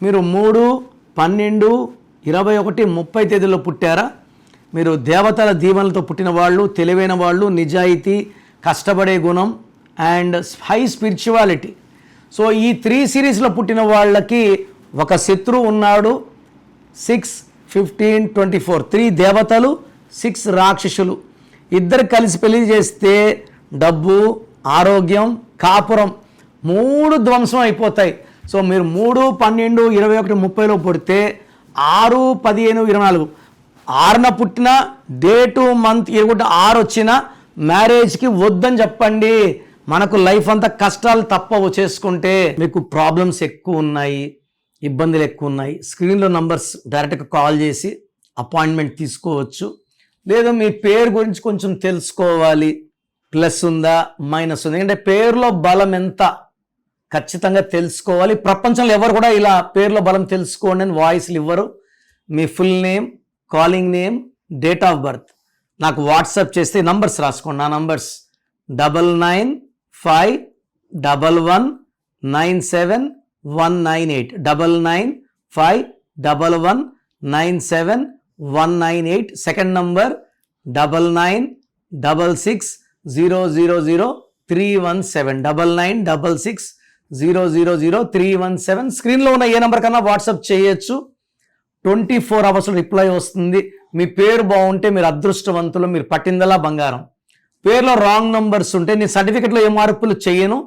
మీరు 3, 12, 21, 30 తేదీల్లో పుట్టారా? మీరు దేవతల దీవెనలతో పుట్టిన వాళ్ళు, తెలివైన వాళ్ళు, నిజాయితీ, కష్టపడే గుణం అండ్ హై స్పిరిచువాలిటీ. సో ఈ 3 సిరీస్లో పుట్టిన వాళ్ళకి ఒక శత్రువు ఉన్నాడు. 6, 15, 24 3 దేవతలు, 6 రాక్షసులు. ఇద్దరు కలిసి పెళ్లి చేస్తే డబ్బు, ఆరోగ్యం, కాపురం 3 ధ్వంసం అయిపోతాయి. సో మీరు 3, 12, 21, 30లో పుడితే 6, 15, 24 6న పుట్టిన డేటు మంత్ 6 వచ్చినా మ్యారేజ్కి వద్దని చెప్పండి. మనకు లైఫ్ అంతా కష్టాలు తప్పవు చేసుకుంటే. మీకు ప్రాబ్లమ్స్ ఎక్కువ ఉన్నాయి, ఇబ్బందులు ఎక్కువ ఉన్నాయి. స్క్రీన్లో నంబర్స్ డైరెక్ట్గా కాల్ చేసి అపాయింట్మెంట్ తీసుకోవచ్చు. లేదా మీ పేరు గురించి కొంచెం తెలుసుకోవాలి, ప్లస్ ఉందా మైనస్ ఉందా, ఎందుకంటే పేరులో బలం ఎంత ఖచ్చితంగా తెలుసుకోవాలి. ప్రపంచంలో ఎవరు కూడా ఇలా పేరులో బలం తెలుసుకోండి అని వాయిస్లు ఇవ్వరు. మీ full name, calling name, date of birth నాకు వాట్సాప్ చేస్తే నంబర్స్ రాసుకోండి. నా నంబర్స్ 9951197198 9951197198. Second number 9966000317 9966000317. స్క్రీన్లో ఉన్న ఏ నెంబర్ కన్నా వాట్సాప్ చేయొచ్చు. 24 అవర్స్లో రిప్లై వస్తుంది. మీ పేరు బాగుంటే మీరు అదృష్టవంతులు, మీరు పట్టిందలా బంగారం. పేరులో రాంగ్ నంబర్స్ ఉంటే నేను సర్టిఫికెట్లో ఏ మార్పులు చేయను,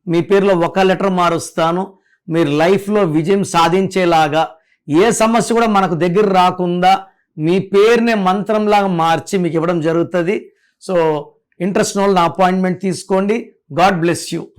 మీ పేరులో ఒక లెటర్ మారుస్తాను. మీరు లైఫ్లో విజయం సాధించేలాగా ఏ సమస్య కూడా మనకు దగ్గర రాకుండా మీ పేరునే మంత్రంలాగా మార్చి మీకు ఇవ్వడం జరుగుతుంది. సో ఇంట్రెస్ట్ ఉన్న వాళ్ళు నా అపాయింట్మెంట్ తీసుకోండి. God bless you.